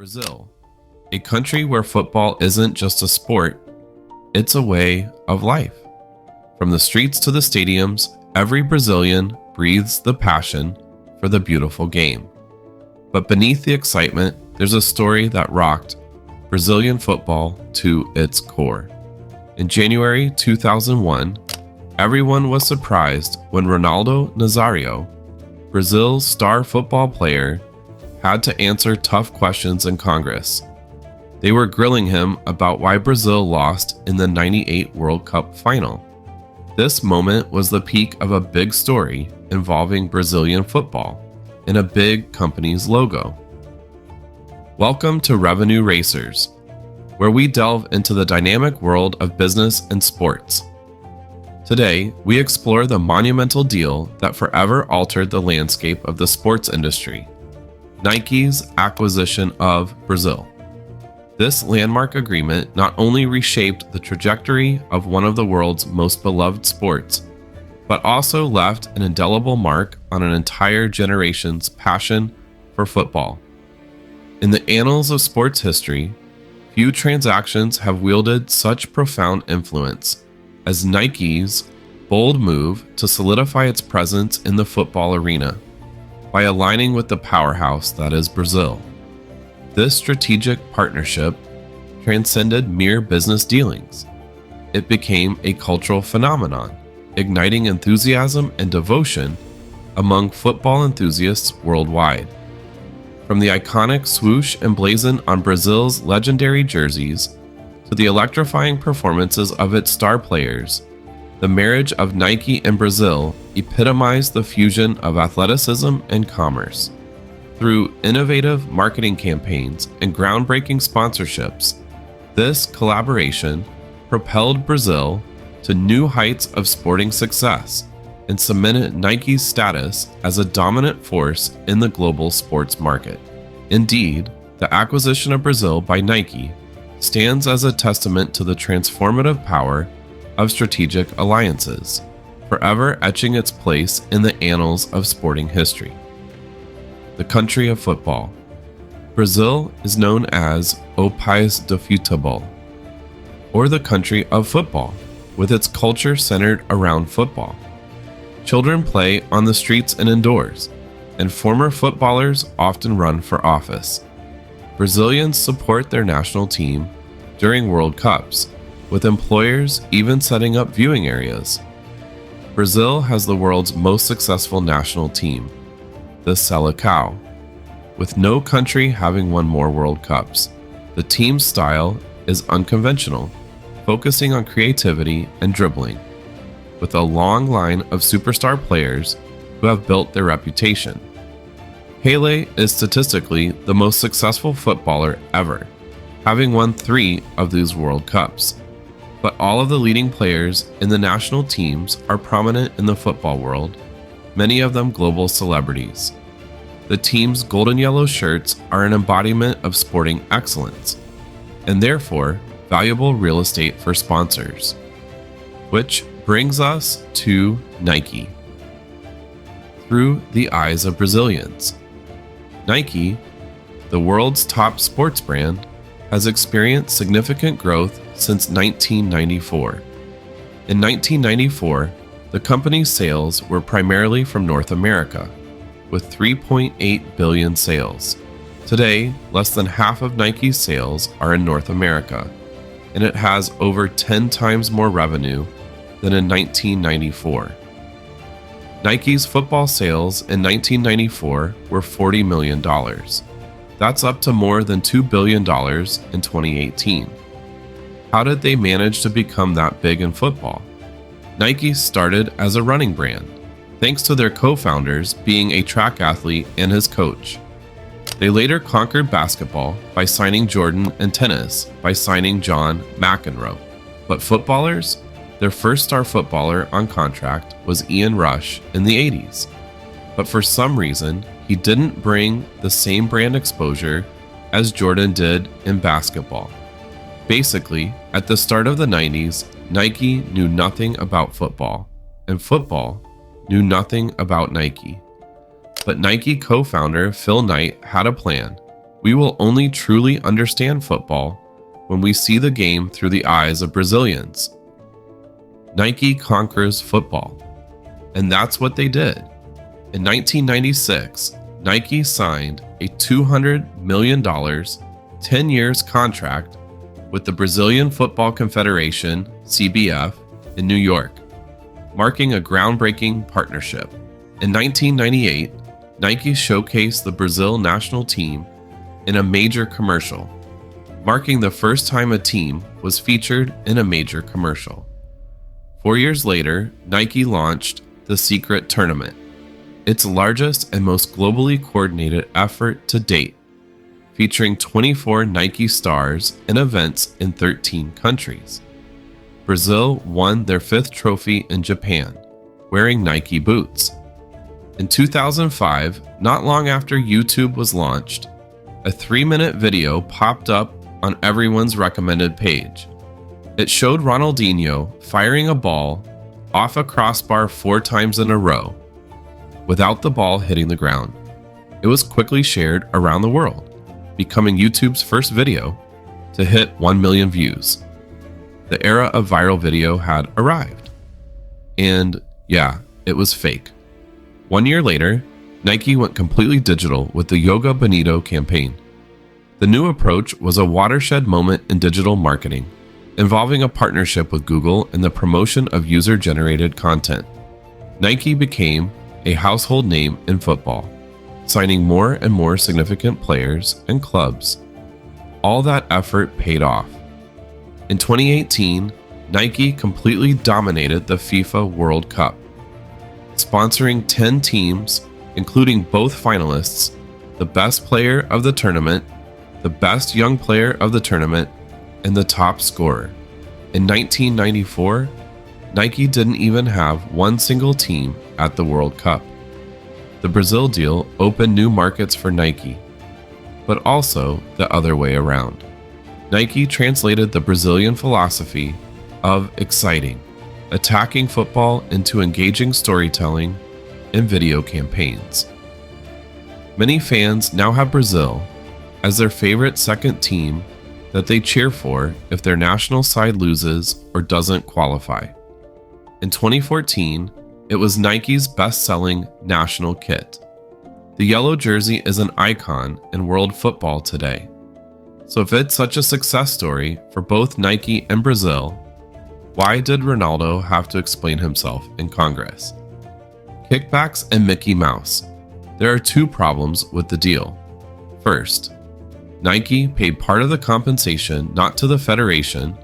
Brazil, a country where football isn't just a sport, it's a way of life. From the streets to the stadiums, every Brazilian breathes the passion for the beautiful game. But beneath the excitement, there's a story that rocked Brazilian football to its core. In January 2001, everyone was surprised when Ronaldo Nazário, Brazil's star football player, had to answer tough questions in Congress. They were grilling him about why Brazil lost in the '98 World Cup final. This moment was the peak of a big story involving Brazilian football and a big company's logo. Welcome to RevenueRacers, where we delve into the dynamic world of business and sports. Today, we explore the monumental deal that forever altered the landscape of the sports industry: Nike's acquisition of Brazil. This landmark agreement not only reshaped the trajectory of one of the world's most beloved sports, but also left an indelible mark on an entire generation's passion for football. In the annals of sports history, few transactions have wielded such profound influence as Nike's bold move to solidify its presence in the football arena by aligning with the powerhouse that is Brazil. This strategic partnership transcended mere business dealings. It became a cultural phenomenon, igniting enthusiasm and devotion among football enthusiasts worldwide. From the iconic swoosh emblazoned on Brazil's legendary jerseys to the electrifying performances of its star players, the marriage of Nike and Brazil epitomized the fusion of athleticism and commerce. Through innovative marketing campaigns and groundbreaking sponsorships, this collaboration propelled Brazil to new heights of sporting success and cemented Nike's status as a dominant force in the global sports market. Indeed, the acquisition of Brazil by Nike stands as a testament to the transformative power of strategic alliances, forever etching its place in the annals of sporting history. The country of football. Brazil is known as O País do Futebol, or the country of football, with its culture centered around football. Children play on the streets and indoors, and former footballers often run for office. Brazilians support their national team during World Cups, with employers even setting up viewing areas. Brazil has the world's most successful national team, the Seleção, with no country having won more World Cups. The team's style is unconventional, focusing on creativity and dribbling, with a long line of superstar players who have built their reputation. Pelé is statistically the most successful footballer ever, having won 3 of these World Cups. But all of the leading players in the national teams are prominent in the football world, many of them global celebrities. The team's golden yellow shirts are an embodiment of sporting excellence, and therefore valuable real estate for sponsors. Which brings us to Nike. Through the eyes of Brazilians, Nike, the world's top sports brand, has experienced significant growth since 1994. In 1994, the company's sales were primarily from North America, with 3.8 billion sales. Today, less than half of Nike's sales are in North America, and it has over 10 times more revenue than in 1994. Nike's football sales in 1994 were $40 million. That's up to more than $2 billion in 2018. How did they manage to become that big in football? Nike started as a running brand, thanks to their co-founders being a track athlete and his coach. They later conquered basketball by signing Jordan and tennis by signing John McEnroe. But footballers? Their first star footballer on contract was Ian Rush in the 80s. But for some reason, he didn't bring the same brand exposure as Jordan did in basketball. Basically, at the start of the 90s, Nike knew nothing about football, and football knew nothing about Nike. But Nike co-founder Phil Knight had a plan, We will only truly understand football when we see the game through the eyes of Brazilians. Nike conquers football. And that's what they did. In 1996, Nike signed a $200 million, 10 years contract with the Brazilian Football Confederation, CBF, in New York, marking a groundbreaking partnership. In 1998, Nike showcased the Brazil national team in a major commercial, marking the first time a team was featured in a major commercial. 4 years later, Nike launched the Secret Tournament, its largest and most globally coordinated effort to date, featuring 24 Nike stars in events in 13 countries. Brazil won their 5th trophy in Japan, wearing Nike boots. In 2005, not long after YouTube was launched, a 3-minute video popped up on everyone's recommended page. It showed Ronaldinho firing a ball off a crossbar 4 times in a row, without the ball hitting the ground. It was quickly shared around the world, becoming YouTube's first video to hit 1 million views. The era of viral video had arrived. And yeah, it was fake. 1 year later, Nike went completely digital with the Yoga Bonito campaign. The new approach was a watershed moment in digital marketing, involving a partnership with Google and the promotion of user-generated content. Nike became a household name in football, signing more and more significant players and clubs. All that effort paid off. In 2018, Nike completely dominated the FIFA World Cup, sponsoring 10 teams, including both finalists, the best player of the tournament, the best young player of the tournament, and the top scorer. In 1994, Nike didn't even have one single team at the World Cup. The Brazil deal opened new markets for Nike, but also the other way around. Nike translated the Brazilian philosophy of exciting, attacking football into engaging storytelling and video campaigns. Many fans now have Brazil as their favorite second team that they cheer for if their national side loses or doesn't qualify. In 2014, it was Nike's best-selling national kit. The yellow jersey is an icon in world football today. So if it's such a success story for both Nike and Brazil, why did Ronaldo have to explain himself in Congress? Kickbacks and Mickey Mouse. There are 2 problems with the deal. First, Nike paid part of the compensation not to the federation,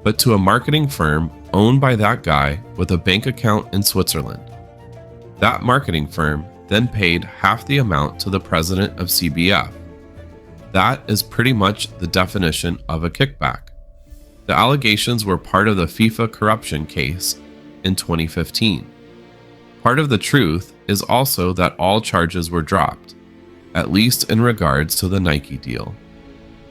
but to a marketing firm owned by that guy with a bank account in Switzerland. That marketing firm then paid half the amount to the president of CBF. That is pretty much the definition of a kickback. The allegations were part of the FIFA corruption case in 2015. Part of the truth is also that all charges were dropped, at least in regards to the Nike deal.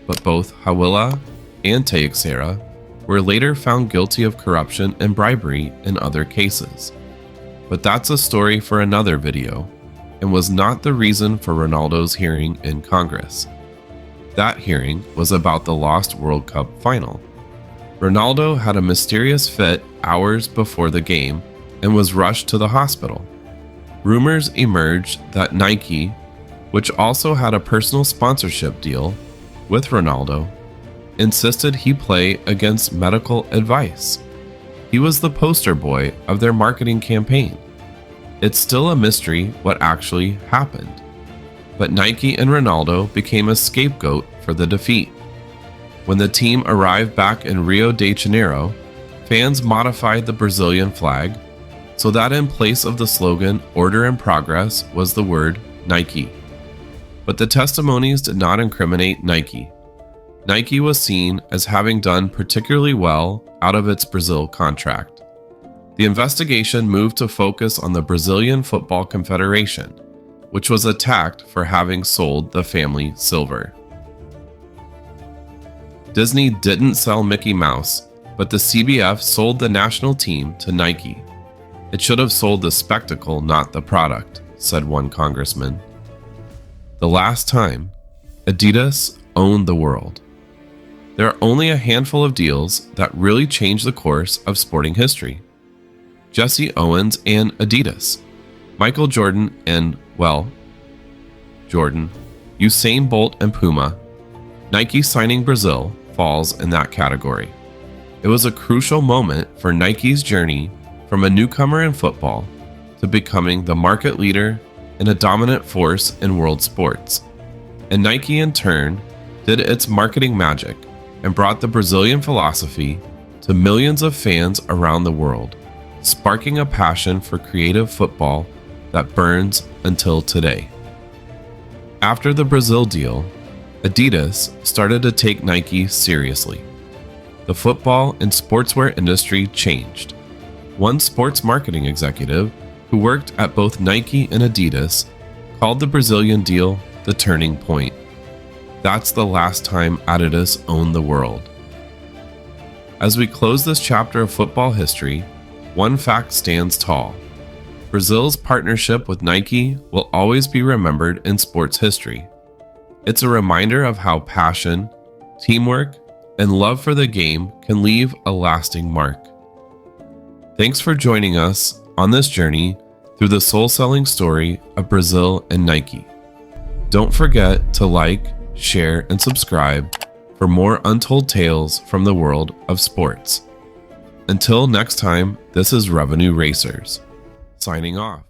But both Hawila and Teixeira were later found guilty of corruption and bribery in other cases. But that's a story for another video, and was not the reason for Ronaldo's hearing in Congress. That hearing was about the lost World Cup final. Ronaldo had a mysterious fit hours before the game and was rushed to the hospital. Rumors emerged that Nike, which also had a personal sponsorship deal with Ronaldo, insisted he play against medical advice. He was the poster boy of their marketing campaign. It's still a mystery what actually happened, but Nike and Ronaldo became a scapegoat for the defeat. When the team arrived back in Rio de Janeiro, fans modified the Brazilian flag so that in place of the slogan "Order and Progress" was the word Nike. But the testimonies did not incriminate Nike. Nike was seen as having done particularly well out of its Brazil contract. The investigation moved to focus on the Brazilian Football Confederation, which was attacked for having sold the family silver. Disney didn't sell Mickey Mouse, but the CBF sold the national team to Nike. It should have sold the spectacle, not the product, said one congressman. The last time Adidas owned the world. There are only a handful of deals that really changed the course of sporting history. Jesse Owens and Adidas, Michael Jordan and, well, Jordan, Usain Bolt and Puma, Nike signing Brazil falls in that category. It was a crucial moment for Nike's journey from a newcomer in football to becoming the market leader and a dominant force in world sports. And Nike in turn did its marketing magic and brought the Brazilian philosophy to millions of fans around the world, sparking a passion for creative football that burns until today. After the Brazil deal, Adidas started to take Nike seriously. The football and sportswear industry changed. One sports marketing executive who worked at both Nike and Adidas called the Brazilian deal the turning point. That's the last time Adidas owned the world. As we close this chapter of football history, one fact stands tall. Brazil's partnership with Nike will always be remembered in sports history. It's a reminder of how passion, teamwork, and love for the game can leave a lasting mark. Thanks for joining us on this journey through the soul-selling story of Brazil and Nike. Don't forget to like, share, and subscribe for more untold tales from the world of sports. Until next time, this is Revenue Racers, signing off.